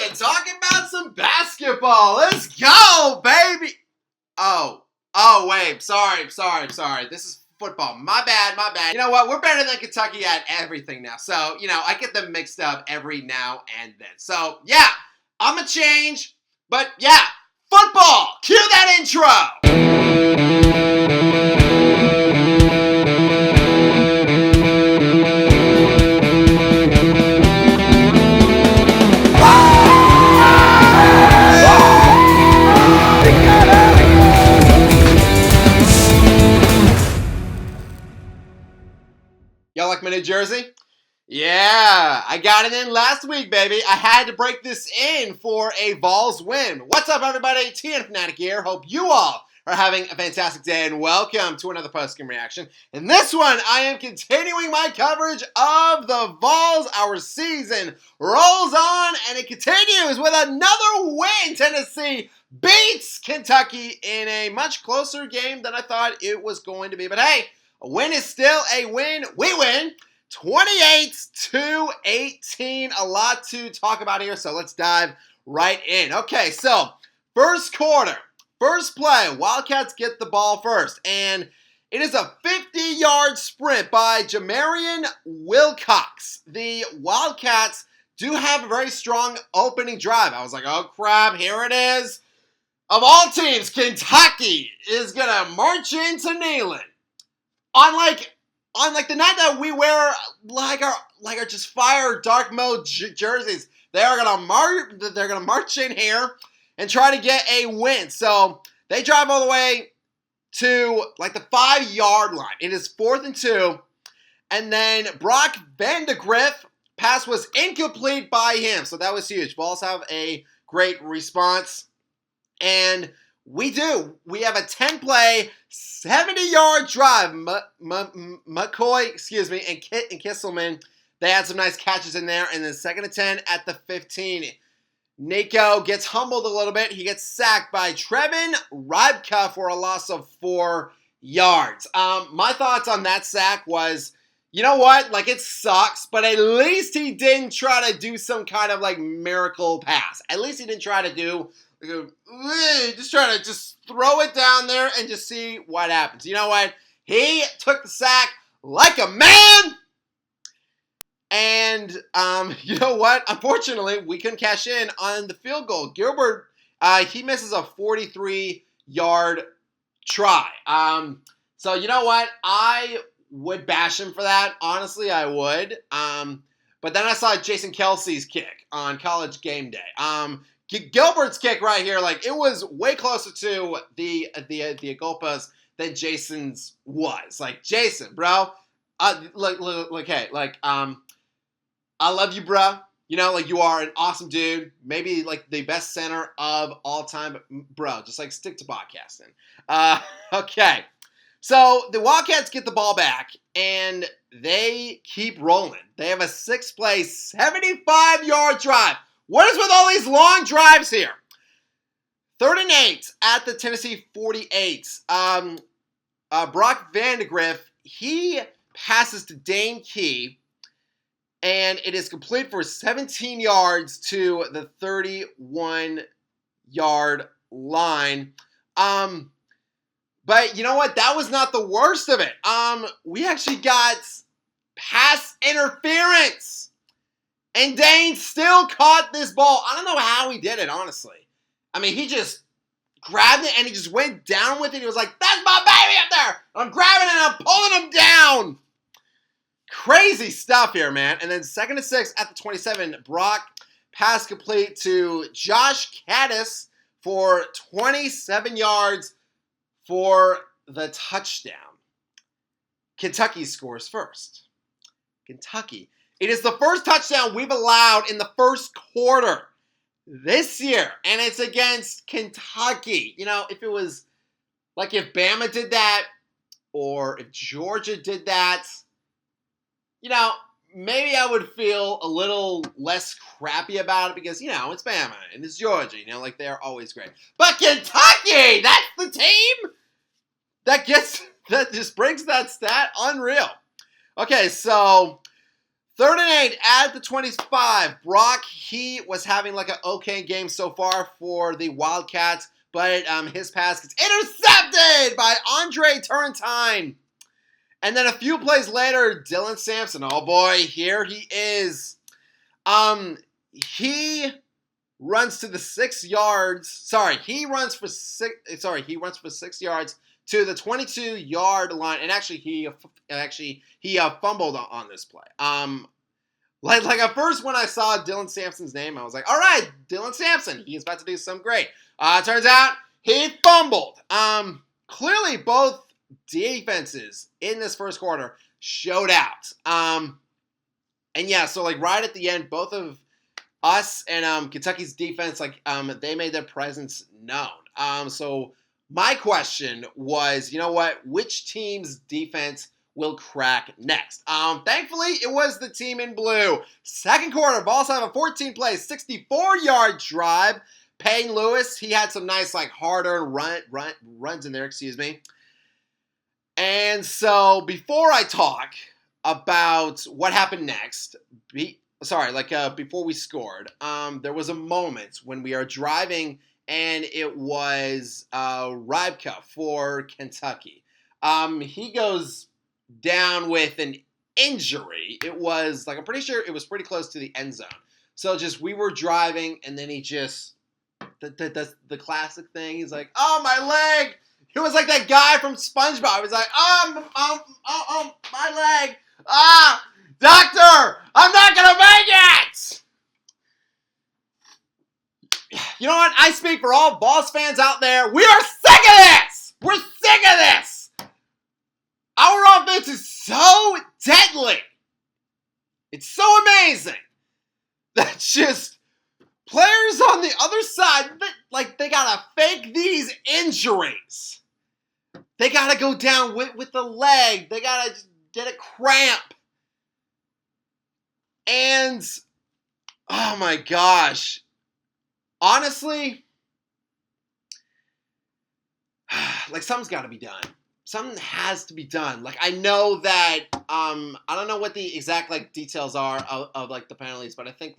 and talk about some basketball. Let's go, baby. Oh, wait. Sorry. This is football. My bad. You know what? We're better than Kentucky at everything now. So, I get them mixed up every now and then. So, yeah, I'm a change. But, yeah, football. Cue that intro. Y'all like my new jersey? Yeah, I got it in last week, baby. I had to break this in for a Vols win. What's up, everybody? TN Fanatic here. Hope you all are having a fantastic day, and welcome to another post-game reaction. In this one, I am continuing my coverage of the Vols. Our season rolls on, and it continues with another win. Tennessee beats Kentucky in a much closer game than I thought it was going to be. But hey, a win is still a win. We win 28-18. A lot to talk about here, so let's dive right in. Okay, so first quarter, first play, Wildcats get the ball first, and it is a 50-yard sprint by Jamarian Wilcox. The Wildcats do have a very strong opening drive. I was like, oh crap, here it is. Of all teams, Kentucky is going to march into Neyland. On the night that we wear like our just fire dark mode jerseys, they're gonna march in here and try to get a win. So they drive all the way to like the 5-yard line. It is 4th and 2, and then Brock Vandegrift pass was incomplete by him, so that was huge. Vols have a great response, and we do. We have a 10-play, 70-yard drive. McCoy, and Kisselman, they had some nice catches in there. And then 2nd and 10 at the 15. Nico gets humbled a little bit. He gets sacked by Trevin Rybka for a loss of 4 yards. My thoughts on that sack was, you know what? Like, it sucks, but at least he didn't try to do some kind of, miracle pass. At least he didn't try to do... just try to throw it down there and just see what happens. You know what? He took the sack like a man. And you know what? Unfortunately, we couldn't cash in on the field goal. Gilbert, he misses a 43-yard try. So you know what? I would bash him for that. Honestly, I would. But then I saw Jason Kelsey's kick on College Game Day. Gilbert's kick right here, it was way closer to the Agolpas than Jason's was. Jason, bro, hey, I love you, bro. You are an awesome dude. Maybe, the best center of all time. But, bro, just, stick to podcasting. Okay. So, the Wildcats get the ball back, and they keep rolling. They have a 6-play, 75-yard drive. What is with all these long drives here? 3rd and 8 at the Tennessee 48. Brock Vandegrift, he passes to Dane Key, and it is complete for 17 yards to the 31-yard line. But you know what? That was not the worst of it. We actually got pass interference. And Dane still caught this ball. I don't know how he did it, honestly. I mean, he just grabbed it and he just went down with it. He was like, that's my baby up there. I'm grabbing it and I'm pulling him down. Crazy stuff here, man. And then 2nd and 6 at the 27. Brock pass complete to Josh Caddis for 27 yards for the touchdown. Kentucky scores first. Kentucky. It is the first touchdown we've allowed in the first quarter this year, and it's against Kentucky. If it was if Bama did that or if Georgia did that, maybe I would feel a little less crappy about it because, it's Bama and it's Georgia, they're always great. But Kentucky, that's the team that just brings that stat unreal. Okay, so 3rd and 8 at the 25. Brock, he was having like an okay game so far for the Wildcats, but his pass gets intercepted by Andre Turrentine. And then a few plays later, Dylan Sampson, oh boy, here he is. He runs to the 6 yards. He runs for 6 yards to the 22-yard line, and actually he fumbled on this play. Like at first when I saw Dylan Sampson's name, I was like, all right, Dylan Sampson, he's about to do something great. Turns out he fumbled. Clearly both defenses in this first quarter showed out. And yeah, so like right at the end, both of us and Kentucky's defense, they made their presence known. So my question was, you know what? Which team's defense will crack next? Thankfully, it was the team in blue. Second quarter, Vols have a 14-play, 64-yard drive. Payne Lewis, he had some nice, hard-earned runs in there, excuse me. And so before I talk about what happened next, before we scored, there was a moment when we are driving, and it was Rybka for Kentucky. He goes down with an injury. It was, I'm pretty sure it was pretty close to the end zone. So we were driving, and then he just, the classic thing, he's like, oh, my leg! It was like that guy from SpongeBob. He was like, my leg! Doctor! I'm not gonna make it! You know what? I speak for all Vols fans out there. We are sick of this! We're sick of this! Our offense is so deadly. It's so amazing that just players on the other side, they gotta fake these injuries. They gotta go down with the leg. They gotta get a cramp. And, oh my gosh. Honestly, something's got to be done. Something has to be done. I know that, I don't know what the exact, details are of the penalties, but I think,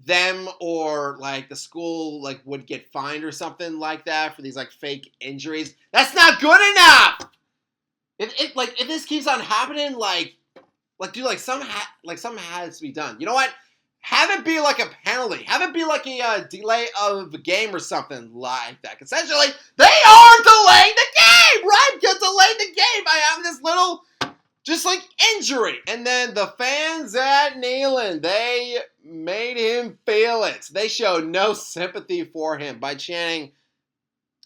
them or, the school, would get fined or something like that for these, fake injuries. That's not good enough! If this keeps on happening, dude, something has to be done. You know what? Have it be a penalty. Have it be a delay of the game or something like that. Essentially, they are delaying the game, right? Get delayed the game by having this little, injury. And then the fans at Neyland, they made him feel it. They showed no sympathy for him by chanting,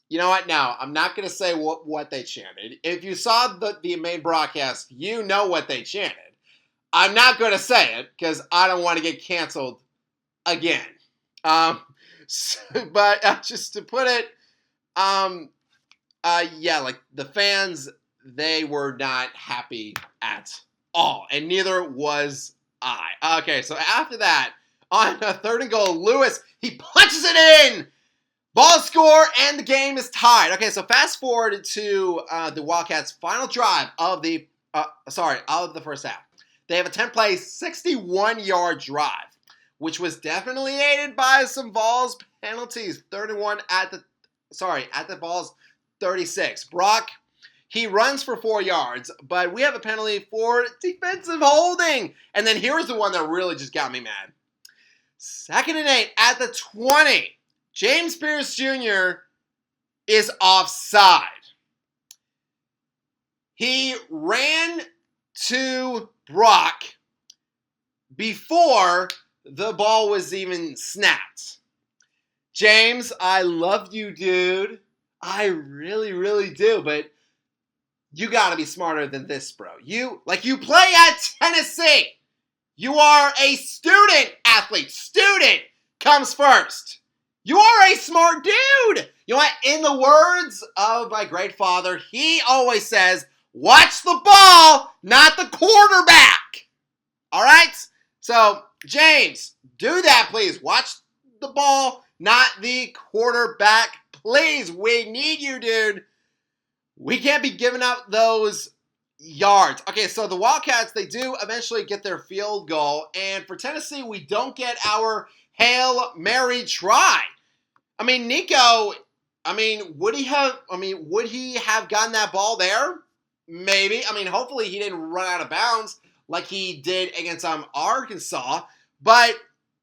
you know what? Now, I'm not going to say what they chanted. If you saw the main broadcast, you know what they chanted. I'm not going to say it because I don't want to get canceled again. But just to put it, the fans, they were not happy at all. And neither was I. Okay, so after that, on a 3rd and goal, Lewis, he punches it in. Ball score, and the game is tied. Okay, so fast forward to the Wildcats' final drive of the first half. They have a 10-play, 61-yard drive, which was definitely aided by some Vols penalties. 3rd and 1 at the Vols 36. Brock, he runs for 4 yards, but we have a penalty for defensive holding. And then here's the one that really just got me mad. 2nd and 8 at the 20. James Pierce Jr. is offside. He ran to Brock before the ball was even snapped. James, I love you, dude. I really, really do, but you gotta be smarter than this, bro. You play at Tennessee. You are a student athlete. Student comes first. You are a smart dude. You know what? In the words of my great father, he always says, watch the ball, not the quarterback. All right? So, James, do that, please. Watch the ball, not the quarterback. Please, we need you, dude. We can't be giving up those yards. Okay, so the Wildcats, they do eventually get their field goal. And for Tennessee, we don't get our Hail Mary try. I mean, Nico, would he have gotten that ball there? Maybe. I mean, hopefully he didn't run out of bounds like he did against Arkansas. But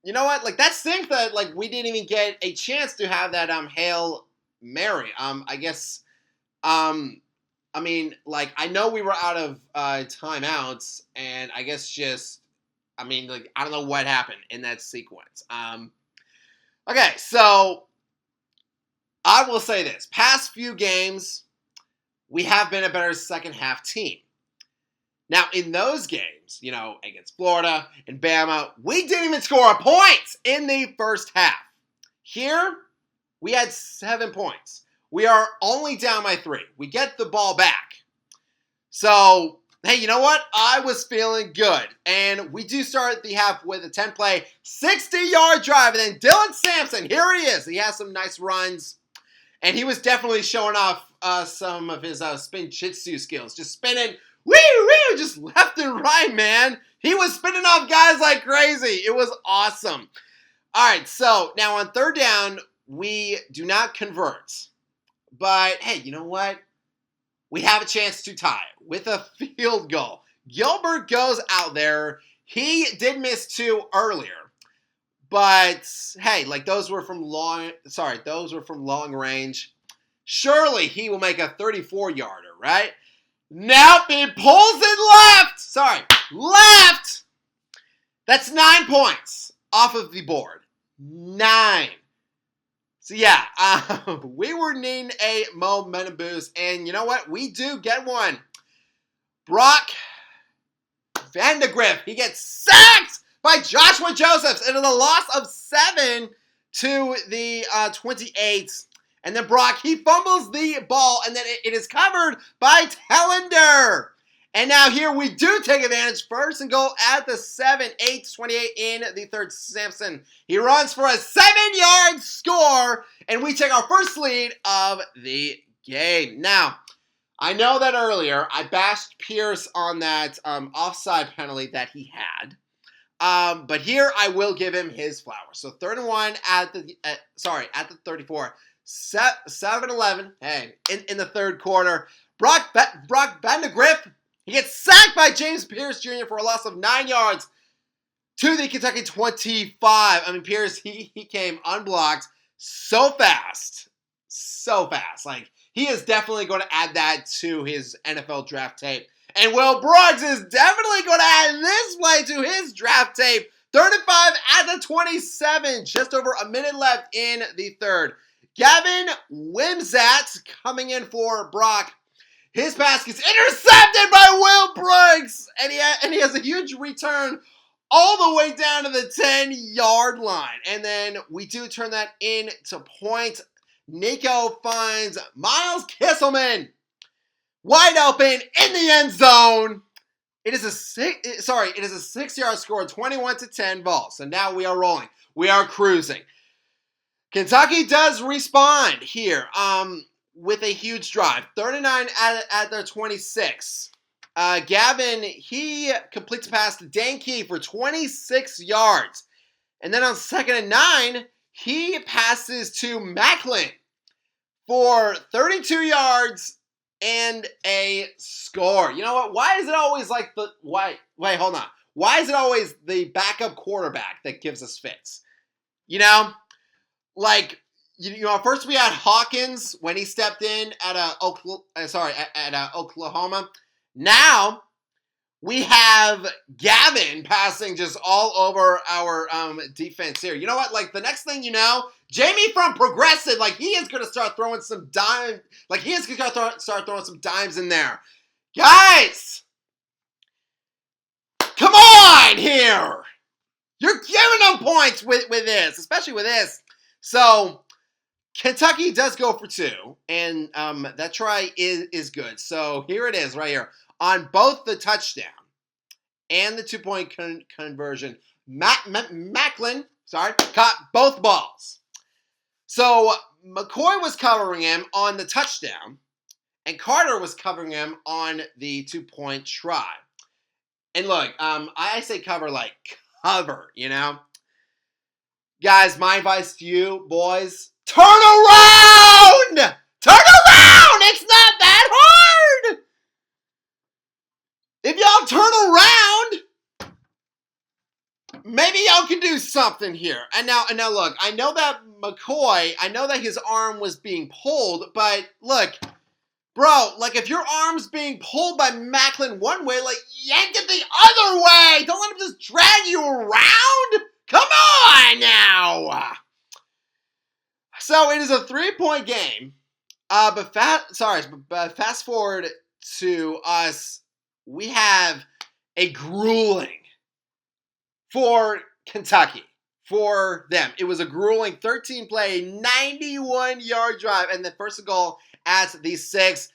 you know what? Like, that stinks that like we didn't even get a chance to have that Hail Mary. I guess I know we were out of timeouts, and I guess I don't know what happened in that sequence. Okay, so I will say this. Past few games, we have been a better second half team. Now, in those games, against Florida and Bama, we didn't even score a point in the first half. Here, we had 7 points. We are only down by 3. We get the ball back. So, hey, you know what? I was feeling good. And we do start the half with a 10-play, 60-yard drive. And then Dylan Sampson, here he is. He has some nice runs. And he was definitely showing off some of his spin jitsu skills. Just spinning, woo, just left and right, man. He was spinning off guys like crazy. It was awesome. All right, so now on third down, we do not convert. But, hey, you know what? We have a chance to tie it with a field goal. Gilbert goes out there. He did miss 2 earlier. But, hey, those were from long range. Surely he will make a 34-yarder, right? Nope, he pulls it left. That's 9 points off of the board. 9. So, yeah, we were needing a momentum boost, and you know what? We do get one. Brock Vandegrift, he gets sacked by Joshua Josephs, and in a loss of 7 to the 28. And then Brock, he fumbles the ball, and then it is covered by Tellender. And now here we do take advantage. First and goal at the 7, 8-28 in the third. Sampson, he runs for a 7-yard score, and we take our first lead of the game. Now, I know that earlier I bashed Pierce on that offside penalty that he had. But here I will give him his flowers. So 3rd and 1 at the 34. 7-11. Hey, in the third quarter. Brock Vandegrift, he gets sacked by James Pierce Jr. for a loss of 9 yards to the Kentucky 25. I mean, Pierce, he came unblocked so fast. Like, he is definitely going to add that to his NFL draft tape. And Will Brooks is definitely going to add this play to his draft tape. 35 at the 27. Just over a minute left in the third. Gavin Wimsatt coming in for Brock. His pass gets intercepted by Will Brooks. And he has a huge return all the way down to the 10-yard line. And then we do turn that into points. Nico finds Miles Kisselman wide open in the end zone. It is a 6-yard score, 21-10 Vols. So now we are rolling. We are cruising. Kentucky does respond here with a huge drive. 39 at their 26. Gavin, he completes a pass to Danke for 26 yards. And then on 2nd and 9, he passes to Macklin for 32 yards and a score. You know what? Why is it always wait, hold on. Why is it always the backup quarterback that gives us fits? First we had Hawkins when he stepped in at Oklahoma. Now we have Gavin passing just all over our defense here. You know what? The next thing you know, Jamie from Progressive, he is going to start throwing some dimes. He is going to start throwing some dimes in there. Guys, come on here. You're giving them points with this, especially with this. So Kentucky does go for 2, and that try is good. So here it is right here. On both the touchdown and the 2-point conversion, Macklin caught both balls. So McCoy was covering him on the touchdown, and Carter was covering him on the 2-point try. And look, I say cover like cover, you know? Guys, my advice to you, boys, turn around! Turn around! It's not that hard! If y'all turn around, maybe y'all can do something here. And now look, I know that McCoy, I know that his arm was being pulled, but look, bro, like if your arm's being pulled by Macklin one way, like yank it the other way. Don't let him just drag you around. Come on now. So it is a 3-point game. But fast forward to us. We have a grueling for Kentucky. For them, it was a grueling 13-play, 91-yard drive, and the first goal at the 6.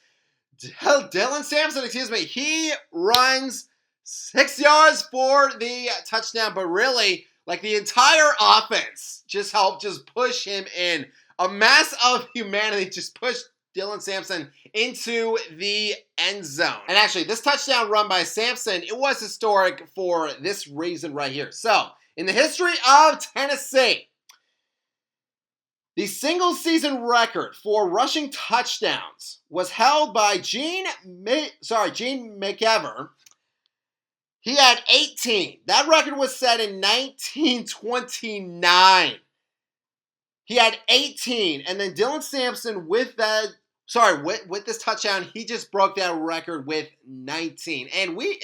Dylan Sampson, he runs 6 yards for the touchdown, but really, like the entire offense just helped just push him in. A mass of humanity just pushed Dylan Sampson into the end zone. And actually, this touchdown run by Sampson, it was historic for this reason right here. So, in the history of Tennessee, the single-season record for rushing touchdowns was held by Gene McEver. He had 18. That record was set in 1929. He had 18, and then Dylan Sampson with this touchdown, he just broke that record with 19. And we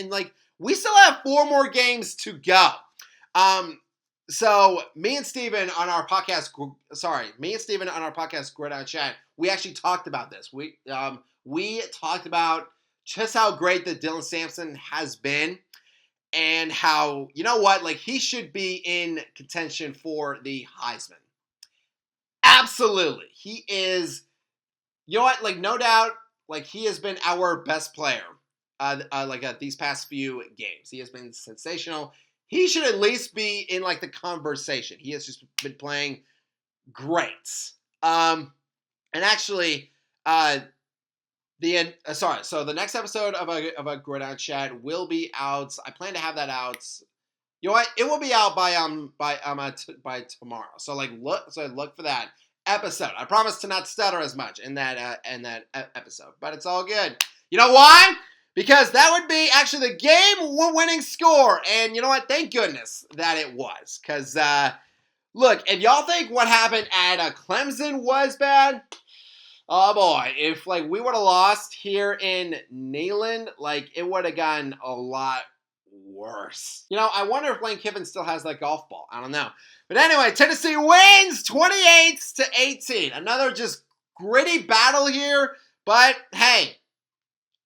still have 4 more games to go. So me and Steven on our podcast Gridiron Chat, we actually talked about this. We talked about just how great that Dylan Sampson has been, and how, you know what, like he should be in contention for the Heisman. Absolutely. He is, you know what, like no doubt, like he has been our best player these past few games. He has been sensational. He should at least be in like the conversation. He has just been playing great. And actually, so the next episode of a Gridiron Chat will be out. I plan to have that out. You know what? It will be out by tomorrow. So look for that episode. I promise to not stutter as much in that episode, but it's all good. You know why? Because that would be actually the game-winning score, and you know what? Thank goodness that it was. Because look, if y'all think what happened at Clemson was bad, oh boy, if like we would have lost here in Neyland, like it would have gotten a lot worse. You know, I wonder if Lane Kiffin still has that golf ball. I don't know. But anyway, Tennessee wins 28-18. Another just gritty battle here. But hey,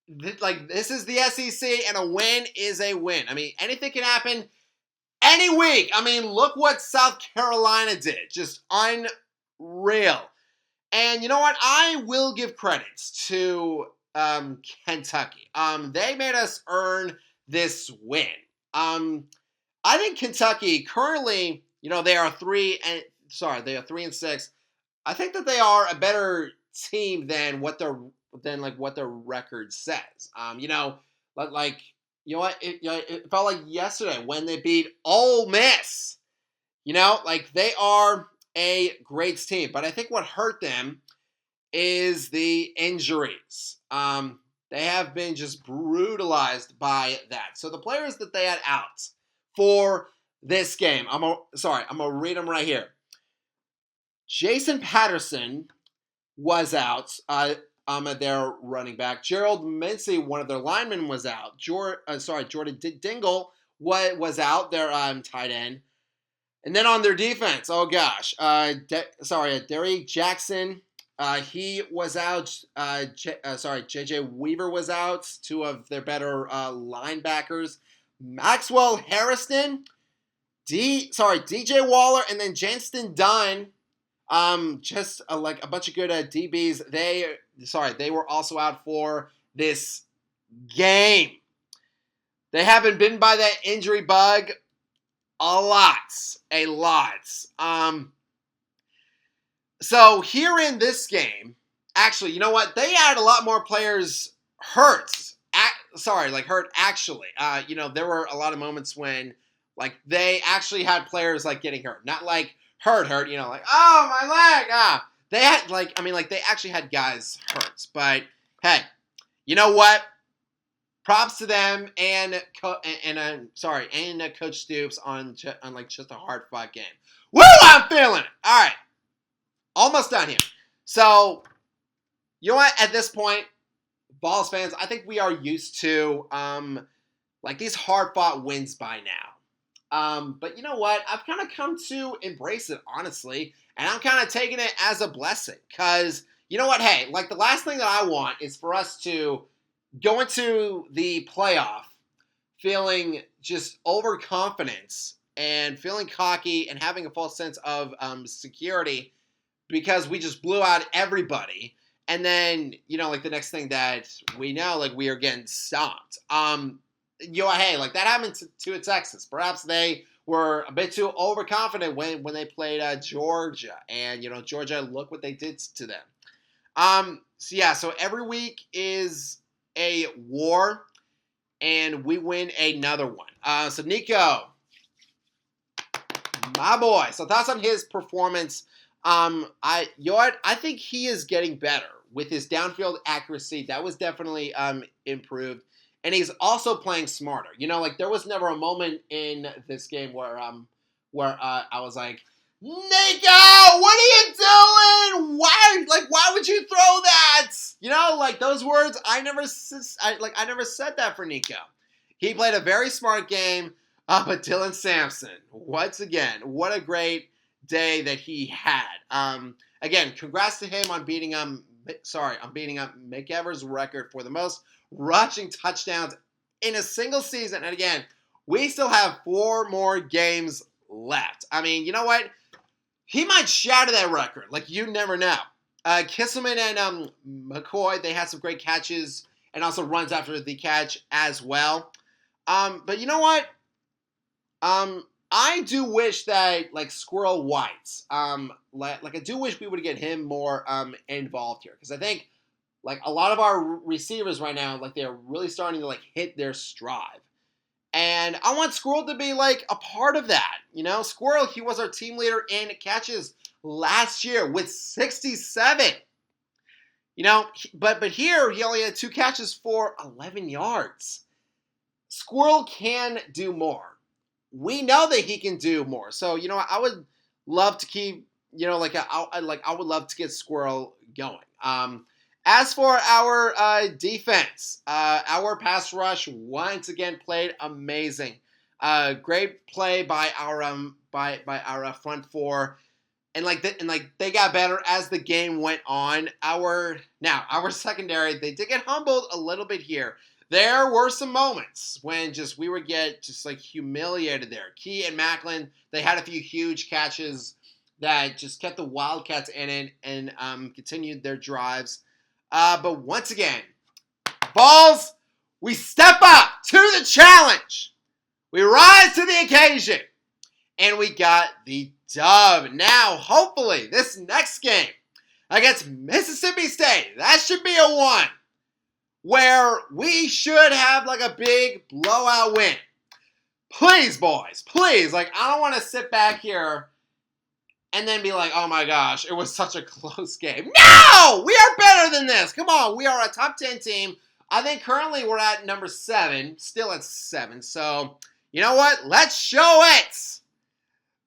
this is the SEC, and a win is a win. I mean, anything can happen any week. I mean, look what South Carolina did. Just unreal. And you know what? I will give credits to Kentucky. They made us earn this win. I think Kentucky currently, you know, they are 3-6. I think that they are a better team than what their record says. You know what? It felt like yesterday when they beat Ole Miss. You know, like they are a great team, but I think what hurt them is the injuries. They have been just brutalized by that. So the players that they had out for this game, I'm gonna read them right here. Jason Patterson was out. Their running back. Gerald Mincey, one of their linemen, was out. Jordan Dingle was out. Their tight end. And then on their defense, oh gosh, Derrick Jackson. He was out. J.J. Weaver was out. 2 of their better linebackers. Maxwell Harrison, DJ Waller, and then Janston Dunn. Just a bunch of good DBs. They were also out for this game. They have been bitten by that injury bug a lot. So here in this game, Actually, you know what? They had a lot more players hurt. Hurt actually. There were a lot of moments when like they actually had players like getting hurt. Not like hurt, like, oh my leg. They had they actually had guys hurt. But hey, you know what? Props to them and Coach Stoops on like just a hard fought game. Woo! I'm feeling it. All right, almost done here. So, you know what? At this point, Vols fans, I think we are used to like these hard fought wins by now. But you know what? I've kind of come to embrace it, honestly, and I'm kind of taking it as a blessing because you know what? Hey, like the last thing that I want is for us to go into the playoff feeling just overconfidence and feeling cocky and having a false sense of security because we just blew out everybody. And then, like the next thing that we know, like we are getting stomped. Hey, like that happened to Texas. Perhaps they were a bit too overconfident when they played Georgia. And, Georgia, look what they did to them. So every week is a war, and we win another one. So Nico, my boy. So thoughts on his performance. I think he is getting better with his downfield accuracy. That was definitely improved, and he's also playing smarter. Like there was never a moment in this game where I was like, Nico, what are you doing? Why would you throw that? Like those words. I never said that for Nico. He played a very smart game. But Dylan Sampson, once again, what a great day that he had. Again, congrats to him on beating up Mick Evers' record for the most rushing touchdowns in a single season. And again, we still have 4 more games left. I mean, you know what? He might shatter that record. Like, you never know. Kisselman and McCoy, they had some great catches and also runs after the catch as well. But you know what? I do wish that, like, Squirrel White, I do wish we would get him more involved here. Because I think, like, a lot of our receivers right now, like, they're really starting to, like, hit their stride. And I want Squirrel to be, like, a part of that. Squirrel, he was our team leader in catches last year with 67. But here, he only had 2 catches for 11 yards. Squirrel can do more. We know that he can do more. So, I would love to keep, I would love to get Squirrel going. As for our defense, our pass rush once again played amazing. Great play by our front 4. And they got better as the game went on. Our secondary, they did get humbled a little bit here. There were some moments when we would get humiliated there. Key and Macklin, they had a few huge catches that just kept the Wildcats in it and continued their drives. But once again, Vols, we step up to the challenge. We rise to the occasion. And we got the dub. Now, hopefully, this next game against Mississippi State, that should be a one where we should have like a big blowout win. Please, boys, please. I don't want to sit back here and then be like, oh my gosh, it was such a close game. No! We are better than this. Come on, we are a top 10 team. I think currently we're at number 7, still at 7. So, you know what? Let's show it.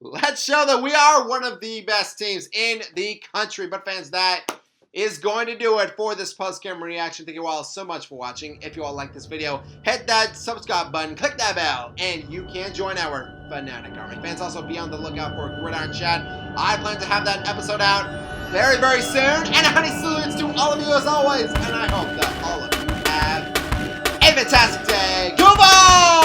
Let's show that we are one of the best teams in the country. But fans, that is going to do it for this post-game reaction. Thank you all so much for watching. If you all like this video, hit that subscribe button, click that bell, and you can join our Fanatic Army. Fans, also be on the lookout for Gridiron Chat. I plan to have that episode out very, very soon. And honey salutes to all of you as always. And I hope that all of you have a fantastic day. Go Vols!